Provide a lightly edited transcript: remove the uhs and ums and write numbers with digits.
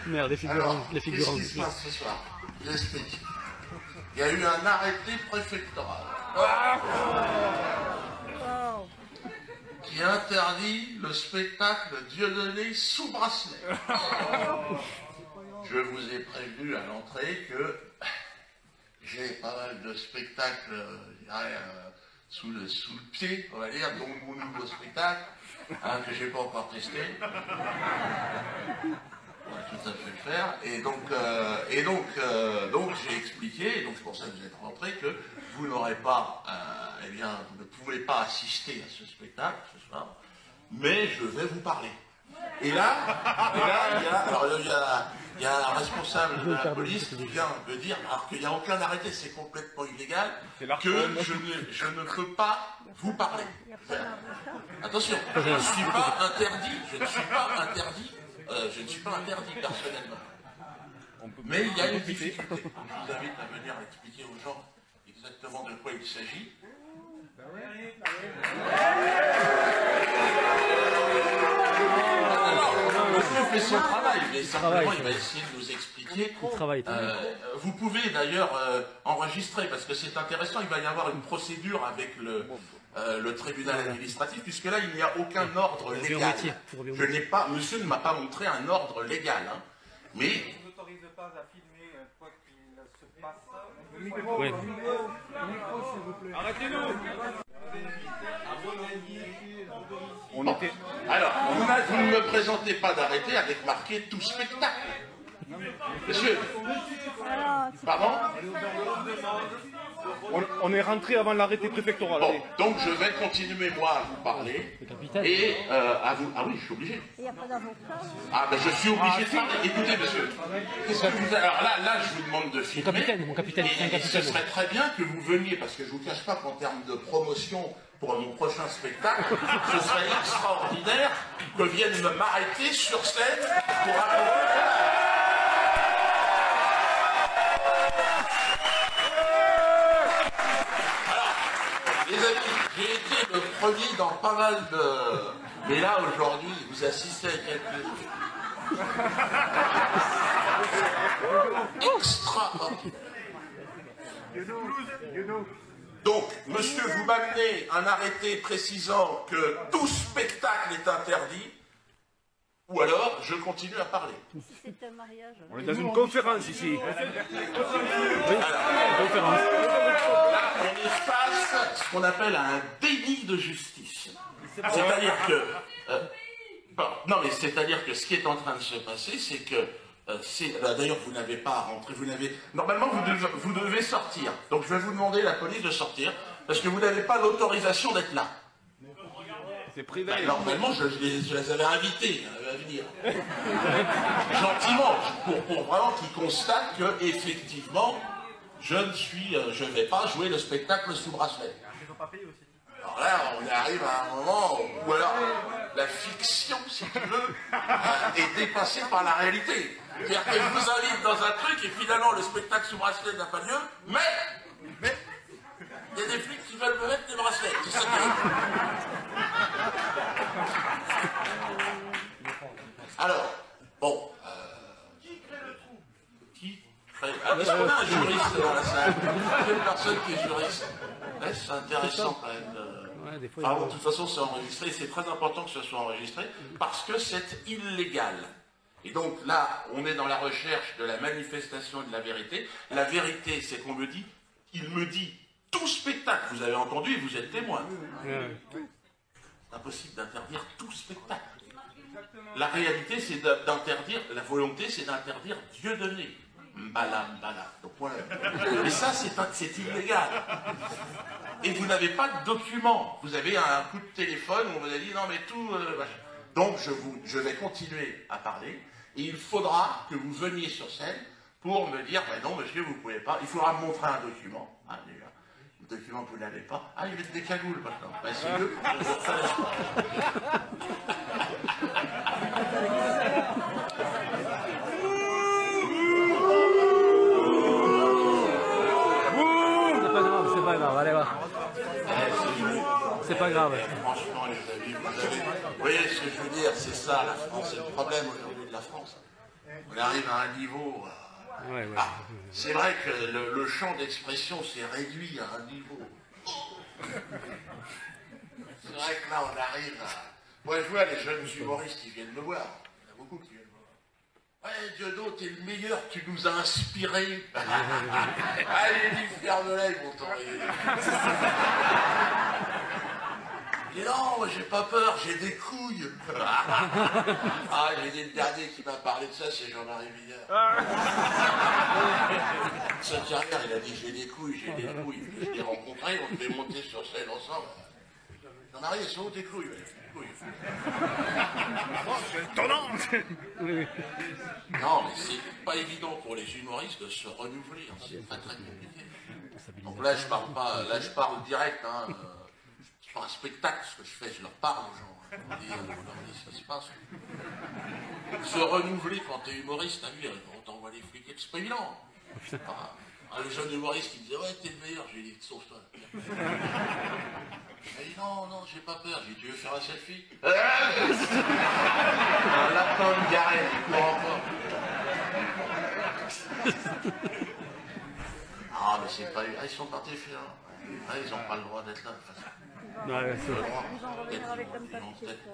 Merde, les figurants. Alors, Les figurants. qu'est-ce qui se passe ce soir? J'explique. Il y a eu un arrêté préfectoral qui interdit le spectacle Dieudonné sous bracelet. Je vous ai prévenu à l'entrée que j'ai pas mal de spectacles sous le pied, on va dire, dont mon nouveau spectacle, que j'ai pas encore testé. On va tout à fait le faire. Et donc j'ai expliqué, et donc c'est pour ça que vous êtes rentrés, que vous n'aurez pas, eh bien, vous ne pouvez pas assister à ce spectacle ce soir, mais je vais vous parler. Et là, il y a un responsable de la police qui vient me dire, alors qu'il n'y a aucun arrêté, c'est complètement illégal, que je ne peux pas vous parler. Attention, je ne suis pas interdit, je ne suis pas interdit personnellement. Mais il y a une difficulté. Je vous invite à venir expliquer aux gens exactement de quoi il s'agit. Monsieur fait son travail, mais simplement il va essayer de nous expliquer. Vous pouvez d'ailleurs enregistrer, parce que c'est intéressant, il va y avoir une procédure avec le tribunal administratif, puisque là il n'y a aucun ordre légal. Je n'ai pas, monsieur ne m'a pas montré un ordre légal, hein, mais... Je ne vous autorise pas à filmer quoi qu'il se passe. Oui. Arrêtez-nous. Alors, vous ne me présentez pas d'arrêté avec marqué tout spectacle. Monsieur, pardon? On est rentré avant l'arrêté préfectoral. Bon, donc je vais continuer moi à vous parler et à vous... Ah oui, je suis obligé. Ah ben je suis obligé de parler. Écoutez monsieur, qu'est-ce que vous... Alors là je vous demande de filmer. Mon capitaine, et ce serait très bien que vous veniez, parce que je vous cache pas qu'en termes de promotion pour mon prochain spectacle, ce serait extraordinaire que vienne m'arrêter sur scène pour les amis, j'ai été le premier dans pas mal de... Mais là, aujourd'hui, vous assistez à quelque chose extraordinaire. Donc, monsieur, vous m'amenez un arrêté précisant que tout spectacle est interdit, ou alors je continue à parler. Si c'est un mariage. On est dans une conférence ici. Là, on y passe ce qu'on appelle un déni de justice. C'est-à-dire que... non, mais c'est-à-dire que ce qui est en train de se passer, c'est que... D'ailleurs, vous n'avez pas à rentrer, normalement, vous devez sortir. Donc, je vais vous demander, la police, de sortir, parce que vous n'avez pas l'autorisation d'être là. C'est privé. Ben, normalement, je les avais invités à venir. Gentiment, pour vraiment qu'ils constatent que, effectivement, je ne vais pas jouer le spectacle sous bracelet. Alors là, on arrive à un moment où alors la fiction, si tu veux, est dépassée par la réalité. C'est-à-dire que je vous invite dans un truc et finalement le spectacle sous bracelet n'a pas lieu, mais il y a des flics qui veulent me mettre des bracelets. C'est ça qui arrive. Alors, bon... Qui crée le trou? Qui crée... Est-ce qu'on a un juriste dans la salle? Il y a une personne qui est juriste. Ouais, c'est intéressant quand même. De toute façon, c'est enregistré, et c'est très important que ce soit enregistré, parce que c'est illégal. Et donc là, on est dans la recherche de la manifestation de la vérité. La vérité, c'est qu'on me dit, il me dit, tout spectacle, vous avez entendu, et vous êtes témoin. C'est impossible d'interdire tout spectacle. La réalité, c'est d'interdire, la volonté, c'est d'interdire Dieudonné. Mbala. Donc voilà. Mais ça, c'est illégal. Et vous n'avez pas de document. Vous avez un coup de téléphone où on vous a dit non mais tout... Donc je vais continuer à parler. Et il faudra que vous veniez sur scène pour me dire non monsieur, vous ne pouvez pas. Il faudra me montrer un document. Ah, déjà. Le document que vous n'avez pas. Ah, il y a des cagoules maintenant. Ben, c'est mieux. C'est pas grave. Franchement, les amis, vous voyez ce que je veux dire, c'est ça la France, c'est le problème aujourd'hui de la France. On arrive à un niveau... Ouais, ouais. Ah, c'est vrai que le champ d'expression s'est réduit à un niveau. C'est vrai que là, on arrive à... Moi, je vois les jeunes humoristes qui viennent me voir. Il y en a beaucoup qui viennent me voir. Ouais, Diodo, t'es le meilleur, tu nous as inspirés. Allez, dis, fier de l'œil, mon temps. Il dit non, moi j'ai pas peur, j'ai des couilles. Ah, j'ai dit le dernier qui m'a parlé de ça, c'est Jean-Marie Bigard. Sa carrière, il a dit j'ai des couilles, j'ai des couilles. Je l'ai rencontré, on devait monter sur scène ensemble. Jean-Marie, elles sont où tes couilles? Étonnant. Non, mais c'est pas évident pour les humoristes de se renouveler, hein. C'est très très compliqué. Donc là, je parle pas, là je parle direct, hein. C'est pas un spectacle ce que je fais, je leur parle aux gens. Je leur dis ce qui se passe. Se renouveler quand t'es humoriste, t'as vu, on t'envoie les flics, c'est pas évident. Le jeune humoriste qui me disait ouais, t'es le meilleur, j'ai dit sauve-toi. Il dit non, non, j'ai pas peur. J'ai dit tu veux faire un selfie? Un lapin de garé, je comprends pas. Ah, mais c'est pas. Ah, ils sont partis faire. Ah, ils n'ont pas le droit d'être là, de toute façon. Ouais, c'est vrai. Les gens reviennent avec comme ça. Peut-être.